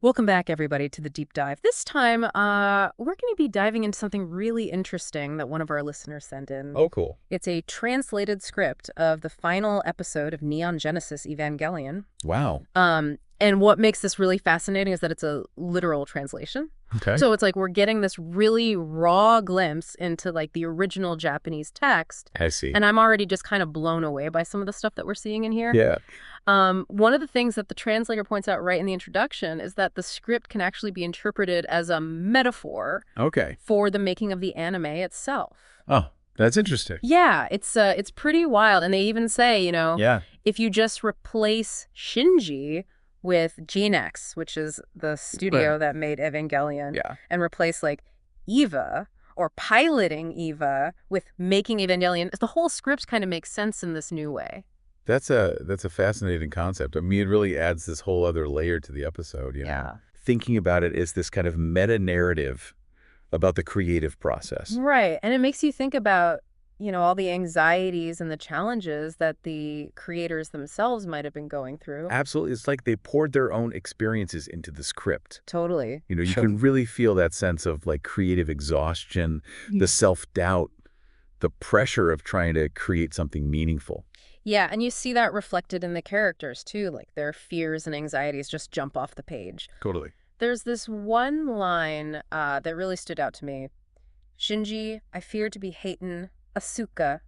Welcome back, everybody, to the deep dive. This time, we're going to be diving into something really interesting that one of our listeners sent in. Oh, cool. It's a translated script of the final episode of Neon Genesis Evangelion. Wow. And what makes this really fascinating is that it's a literal translation. Okay. So it's like we're getting this really raw glimpse into like the original Japanese text. I see. And I'm already just kind of blown away by some of the stuff that we're seeing in here. Yeah. One of the things that the translator points out right in the introduction is that the script can actually be interpreted as a metaphor Okay. for the making of the anime itself. Oh, that's interesting. Yeah, it's pretty wild. And they even say, Yeah. if you just replace Shinji with Genex, which is the studio that made Evangelion, Yeah. and replace like Eva or piloting Eva with making Evangelion, the whole script kind of makes sense in this new way. That's a fascinating concept. I mean, it really adds this whole other layer to the episode, you know. Thinking about it is this kind of meta-narrative about the creative process. Right. And it makes you think about, all the anxieties and the challenges that the creators themselves might have been going through. Absolutely. It's like they poured their own experiences into the script. Totally. You know, you can really feel that sense of like creative exhaustion, the self-doubt, the pressure of trying to create something meaningful. Yeah, and you see that reflected in the characters, too. Like, their fears and anxieties just jump off the page. Totally. There's this one line that really stood out to me. Shinji, I fear to be haten Asuka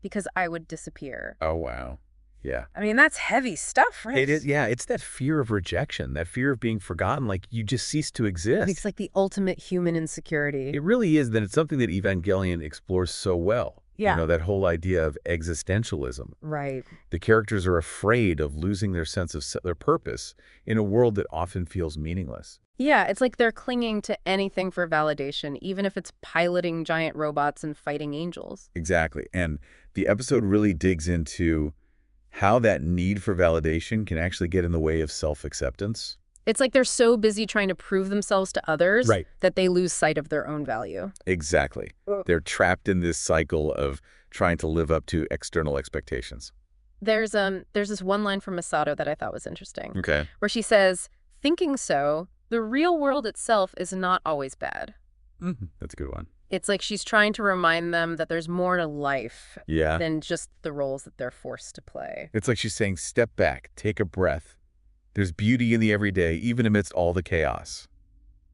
because I would disappear. Oh, wow. Yeah. I mean, that's heavy stuff, right? It is, yeah, it's that fear of rejection, that fear of being forgotten, like you just cease to exist. It's like the ultimate human insecurity. It really is. Then it's something that Evangelion explores so well. Yeah. You know, that whole idea of existentialism. Right. The characters are afraid of losing their sense of their purpose in a world that often feels meaningless. Yeah, it's like they're clinging to anything for validation, even if it's piloting giant robots and fighting angels. Exactly. And the episode really digs into how that need for validation can actually get in the way of self-acceptance. It's like they're so busy trying to prove themselves to others that they lose sight of their own value. Exactly. They're trapped in this cycle of trying to live up to external expectations. There's this one line from Masato that I thought was interesting. Okay. Where she says, thinking so, the real world itself is not always bad. That's a good one. It's like she's trying to remind them that there's more to life than just the roles that they're forced to play. It's like she's saying, step back, take a breath. There's beauty in the everyday, even amidst all the chaos.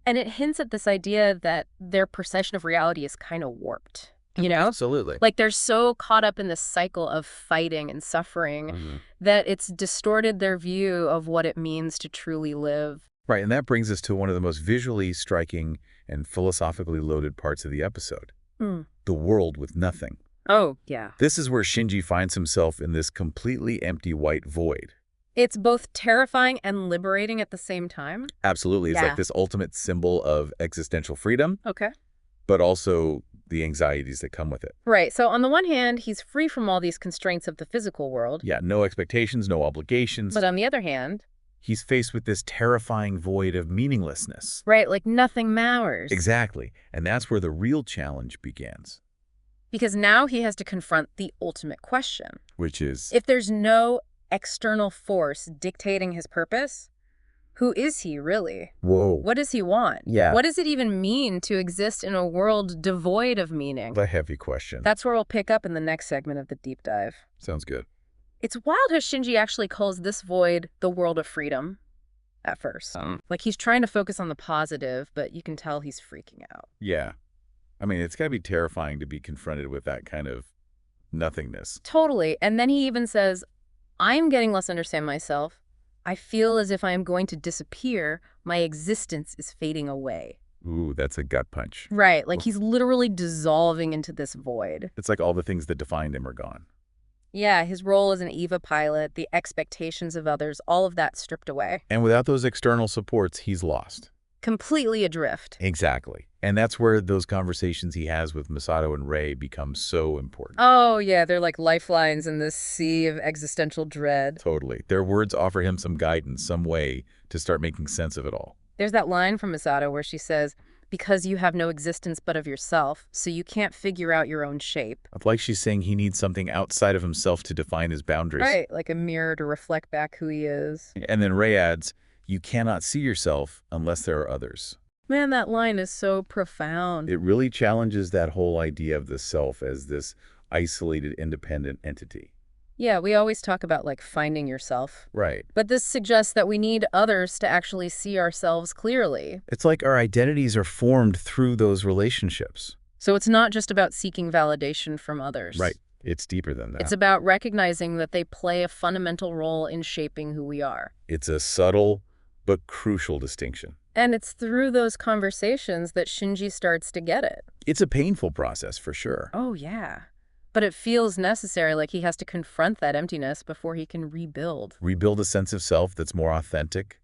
And it hints at this idea that their perception of reality is kind of warped, Absolutely. Like they're so caught up in this cycle of fighting and suffering that it's distorted their view of what it means to truly live. Right, and that brings us to one of the most visually striking and philosophically loaded parts of the episode. The world with nothing. Oh, yeah. This is where Shinji finds himself in this completely empty white void. It's both terrifying and liberating at the same time. Absolutely. It's like this ultimate symbol of existential freedom. Okay. But also the anxieties that come with it. Right. So on the one hand, he's free from all these constraints of the physical world. Yeah, no expectations, no obligations. But on the other hand, he's faced with this terrifying void of meaninglessness. Right, like nothing matters. Exactly. And that's where the real challenge begins. Because now he has to confront the ultimate question. Which is? If there's no external force dictating his purpose, who is he really? Whoa. What does he want? Yeah. What does it even mean to exist in a world devoid of meaning? The heavy question. That's where we'll pick up in the next segment of the deep dive. Sounds good. It's wild how Shinji actually calls this void the world of freedom at first. Like he's trying to focus on the positive, but you can tell he's freaking out. Yeah. I mean, it's got to be terrifying to be confronted with that kind of nothingness. Totally. And then he even says, I am getting less to understand myself. I feel as if I am going to disappear. My existence is fading away. Ooh, that's a gut punch. Right. Like he's literally dissolving into this void. It's like all the things that defined him are gone. Yeah, his role as an EVA pilot, the expectations of others, all of that stripped away. And without those external supports, he's lost. Completely adrift. Exactly. And that's where those conversations he has with Masato and Rei become so important. Oh, yeah, they're like lifelines in this sea of existential dread. Totally. Their words offer him some guidance, some way to start making sense of it all. There's that line from Masato where she says, because you have no existence but of yourself, so you can't figure out your own shape. Like she's saying he needs something outside of himself to define his boundaries. Right, like a mirror to reflect back who he is. And then Rei adds, You cannot see yourself unless there are others. Man, that line is so profound. It really challenges that whole idea of the self as this isolated, independent entity. Yeah, we always talk about, like, finding yourself. Right. But this suggests that we need others to actually see ourselves clearly. It's like our identities are formed through those relationships. So it's not just about seeking validation from others. Right. It's deeper than that. It's about recognizing that they play a fundamental role in shaping who we are. It's a subtle but crucial distinction. And it's through those conversations that Shinji starts to get it. It's a painful process, for sure. Oh, yeah. But it feels necessary, like he has to confront that emptiness before he can rebuild. Rebuild a sense of self that's more authentic,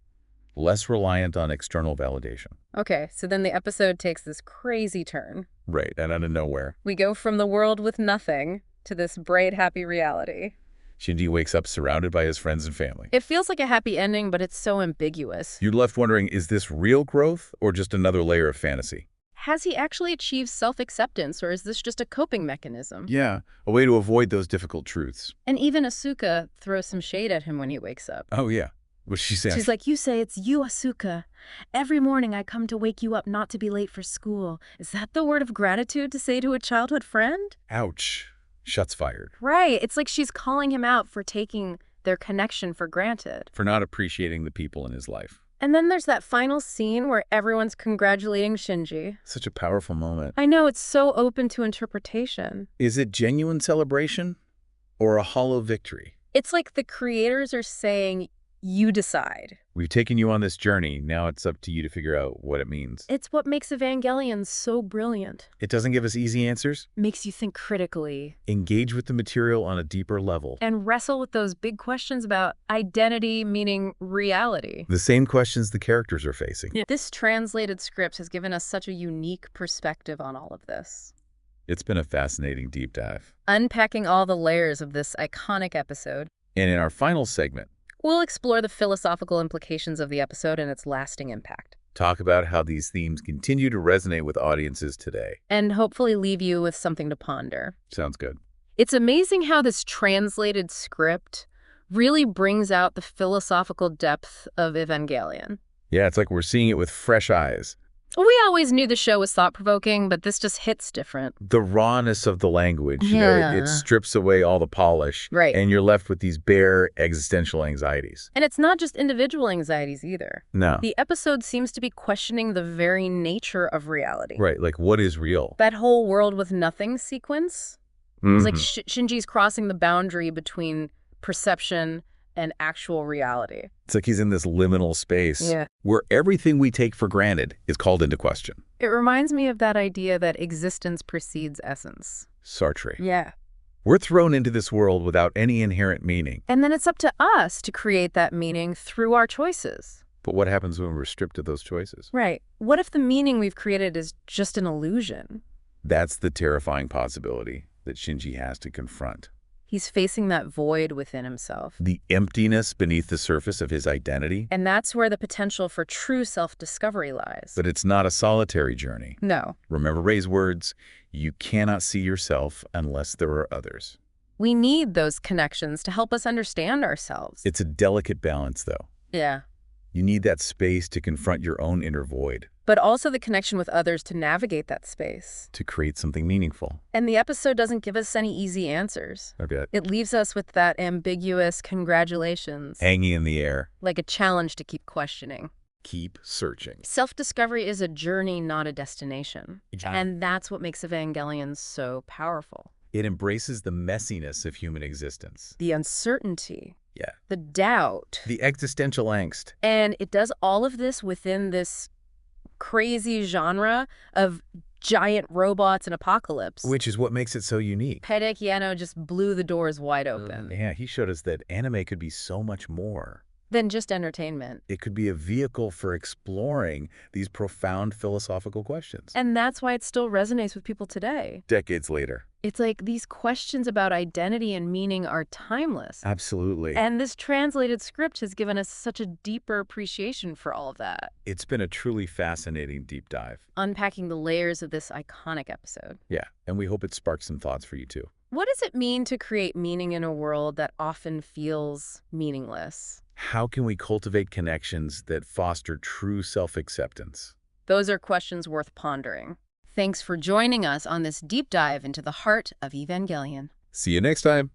less reliant on external validation. Okay, so then the episode takes this crazy turn. Right, and out of nowhere, We go from the world with nothing to this bright, happy reality. Shinji wakes up surrounded by his friends and family. It feels like a happy ending, but it's so ambiguous. You're left wondering, is this real growth or just another layer of fantasy? Has he actually achieved self-acceptance, or is this just a coping mechanism? Yeah, a way to avoid those difficult truths. And even Asuka throws some shade at him when he wakes up. Oh, yeah. What's she saying? She's like, you say it's you, Asuka. Every morning I come to wake you up not to be late for school. Is that the word of gratitude to say to a childhood friend? Ouch. Shots fired. Right. It's like she's calling him out for taking their connection for granted. For not appreciating the people in his life. And then there's that final scene where everyone's congratulating Shinji. Such a powerful moment. I know, it's so open to interpretation. Is it genuine celebration or a hollow victory? It's like the creators are saying, you decide. We've taken you on this journey. Now it's up to you to figure out what it means. It's what makes Evangelion so brilliant. It doesn't give us easy answers. Makes you think critically. Engage with the material on a deeper level. And wrestle with those big questions about identity, meaning reality. The same questions the characters are facing. Yeah. This translated script has given us such a unique perspective on all of this. It's been a fascinating deep dive. Unpacking all the layers of this iconic episode. And in our final segment, we'll explore the philosophical implications of the episode and its lasting impact. Talk about how these themes continue to resonate with audiences today. And hopefully leave you with something to ponder. Sounds good. It's amazing how this translated script really brings out the philosophical depth of Evangelion. Yeah, it's like we're seeing it with fresh eyes. We always knew the show was thought-provoking, but this just hits different. The rawness of the language, you know, it strips away all the polish. Right. And you're left with these bare existential anxieties. And it's not just individual anxieties either. No. The episode seems to be questioning the very nature of reality. Right, like what is real? That whole world with nothing sequence. It's like Shinji's crossing the boundary between perception and actual reality. It's like he's in this liminal space Yeah. where everything we take for granted is called into question. It reminds me of that idea that existence precedes essence. Sartre. Yeah. We're thrown into this world without any inherent meaning. And then it's up to us to create that meaning through our choices. But what happens when we're stripped of those choices? Right. What if the meaning we've created is just an illusion? That's the terrifying possibility that Shinji has to confront. He's facing that void within himself. The emptiness beneath the surface of his identity. And that's where the potential for true self-discovery lies. But it's not a solitary journey. No. Remember Ray's words, you cannot see yourself unless there are others. We need those connections to help us understand ourselves. It's a delicate balance, though. Yeah. You need that space to confront your own inner void. But also the connection with others to navigate that space. To create something meaningful. And the episode doesn't give us any easy answers. I bet. It leaves us with that ambiguous congratulations. Hanging in the air. Like a challenge to keep questioning. Keep searching. Self-discovery is a journey, not a destination. And that's what makes Evangelion so powerful. It embraces the messiness of human existence. The uncertainty. Yeah. The doubt. The existential angst. And it does all of this within this crazy genre of giant robots and apocalypse. Which is what makes it so unique. Pedek Yano just blew the doors wide open. Yeah, he showed us that anime could be so much more than just entertainment. It could be a vehicle for exploring these profound philosophical questions. And that's why it still resonates with people today. Decades later. It's like these questions about identity and meaning are timeless. Absolutely. And this translated script has given us such a deeper appreciation for all of that. It's been a truly fascinating deep dive. Unpacking the layers of this iconic episode. Yeah, and we hope it sparks some thoughts for you too. What does it mean to create meaning in a world that often feels meaningless? How can we cultivate connections that foster true self-acceptance? Those are questions worth pondering. Thanks for joining us on this deep dive into the heart of Evangelion. See you next time.